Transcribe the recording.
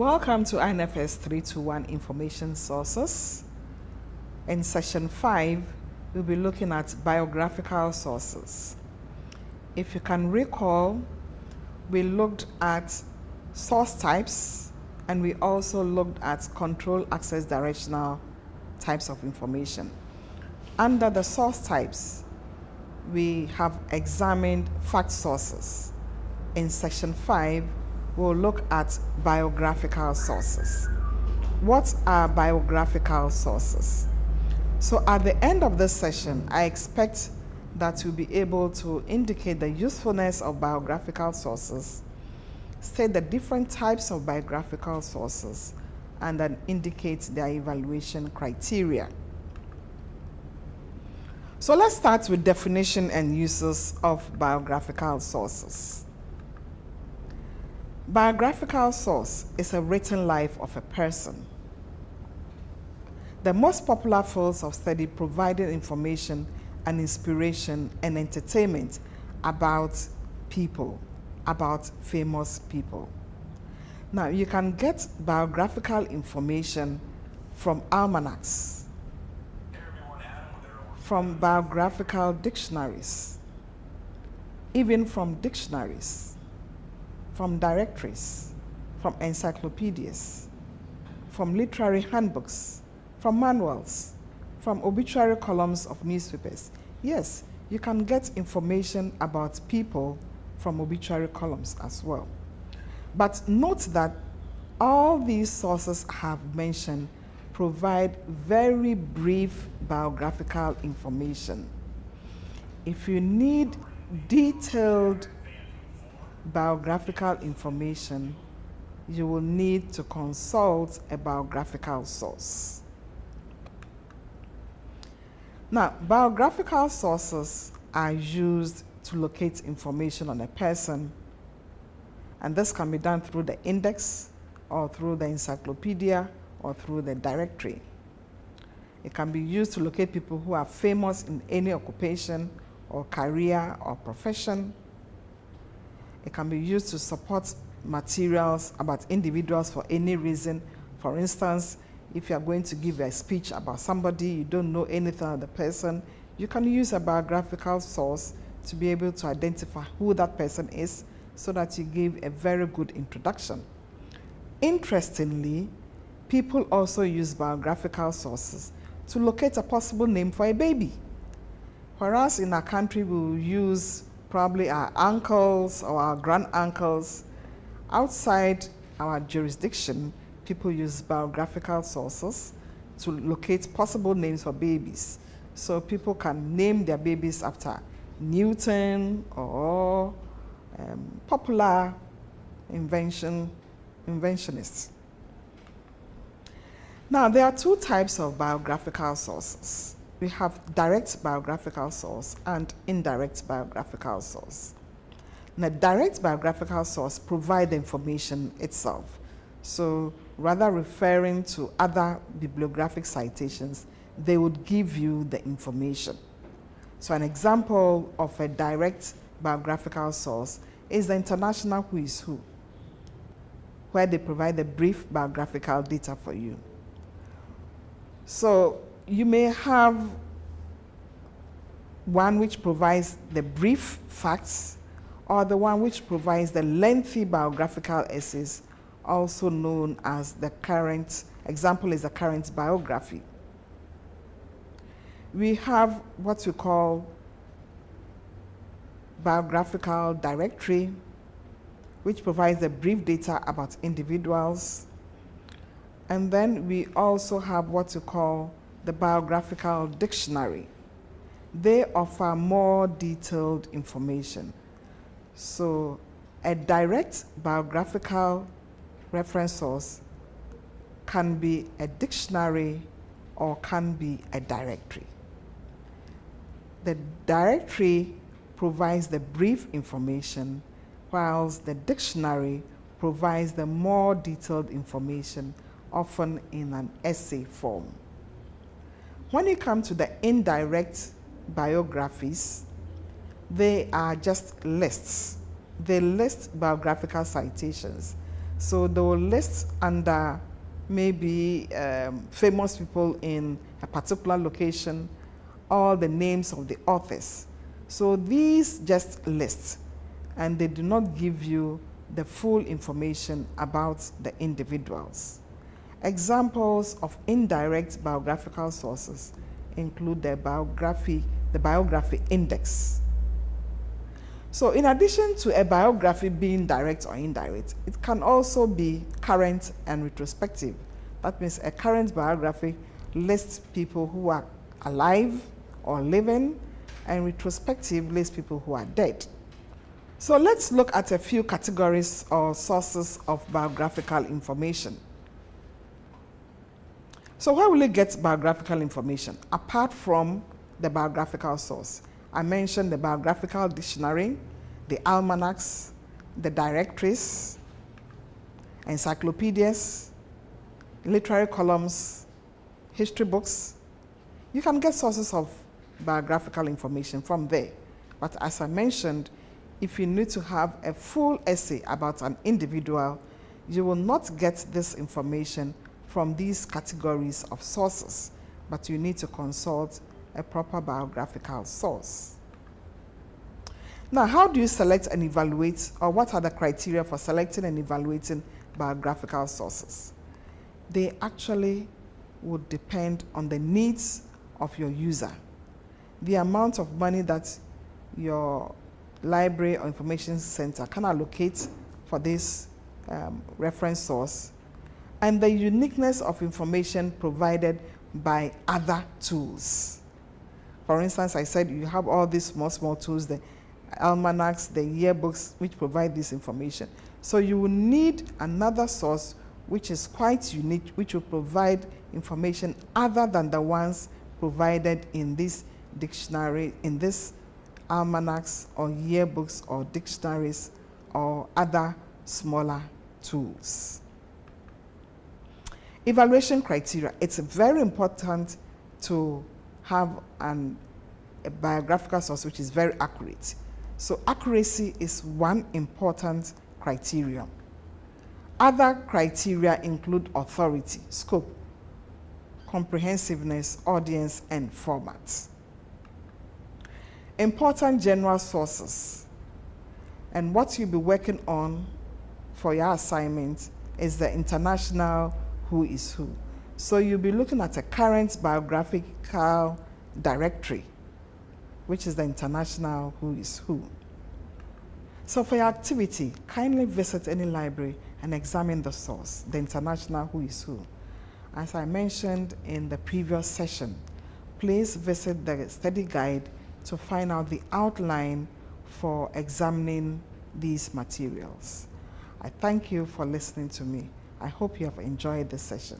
Welcome to INFS 321 Information Sources. In session 5, we'll be looking at biographical sources. If you can recall, we looked at source types and we also looked at control access directional types of information. Under the source types, we have examined fact sources. In section 5, we'll look at biographical sources. What are biographical sources? So at the end of this session, I expect that you'll be able to indicate the usefulness of biographical sources, state the different types of biographical sources, and then indicate their evaluation criteria. So let's start with definition and uses of biographical sources. Biographical source is a written life of a person. The most popular fields of study providing information and inspiration and entertainment about people, about famous people. Now, you can get biographical information from almanacs, from biographical dictionaries, even from dictionaries, from directories, from encyclopedias, from literary handbooks, from manuals, from obituary columns of newspapers. Yes, you can get information about people from obituary columns as well. But note that all these sources I have mentioned provide very brief biographical information. If you need detailed biographical information, you will need to consult a biographical source. Now, biographical sources are used to locate information on a person, and this can be done through the index or through the encyclopedia or through the directory. It can be used to locate people who are famous in any occupation or career or profession. It can be used to support materials about individuals for any reason. For instance, if you are going to give a speech about somebody, you don't know anything about the person, you can use a biographical source to be able to identify who that person is so that you give a very good introduction. Interestingly, people also use biographical sources to locate a possible name for a baby. Whereas in our country, we will use probably our uncles or our grand-uncles. Outside our jurisdiction, people use biographical sources to locate possible names for babies. So people can name their babies after Newton or popular inventionists. Now, there are two types of biographical sources. We have direct biographical source and indirect biographical source. Now, direct biographical source provide the information itself. So rather referring to other bibliographic citations, they would give you the information. So an example of a direct biographical source is the International Who is Who, where they provide the brief biographical data for you. So you may have one which provides the brief facts, or the one which provides the lengthy biographical essays, also known as the current, example is the current biography. We have what we call biographical directory, which provides the brief data about individuals. And then we also have what we call the biographical dictionary. They offer more detailed information. So a direct biographical reference source can be a dictionary or can be a directory. The directory provides the brief information, whilst the dictionary provides the more detailed information, often in an essay form. When you come to the indirect biographies, they are just lists. They list biographical citations. So they will list under maybe famous people in a particular location, all the names of the authors. So these just lists, and they do not give you the full information about the individuals. Examples of indirect biographical sources include the biography index. So in addition to a biography being direct or indirect, it can also be current and retrospective. That means a current biography lists people who are alive or living, and retrospective lists people who are dead. So let's look at a few categories or sources of biographical information. So where will you get biographical information apart from the biographical source? I mentioned the biographical dictionary, the almanacs, the directories, encyclopedias, literary columns, history books. You can get sources of biographical information from there. But as I mentioned, if you need to have a full essay about an individual, you will not get this information from these categories of sources, but you need to consult a proper biographical source. Now, how do you select and evaluate, or what are the criteria for selecting and evaluating biographical sources? They actually would depend on the needs of your user, the amount of money that your library or information center can allocate for this reference source, and the uniqueness of information provided by other tools. For instance, I said you have all these small tools, the almanacs, the yearbooks, which provide this information. So you will need another source which is quite unique, which will provide information other than the ones provided in this dictionary, in this almanacs or yearbooks or dictionaries or other smaller tools. Evaluation criteria. It's very important to have a biographical source which is very accurate. So accuracy is one important criterion. Other criteria include authority, scope, comprehensiveness, audience, and format. Important general sources. And what you'll be working on for your assignment is the international who is who. So you'll be looking at a current biographical directory, which is the international who is who. So for your activity, kindly visit any library and examine the source, the international who is who. As I mentioned in the previous session, please visit the study guide to find out the outline for examining these materials. I thank you for listening to me. I hope you have enjoyed this session.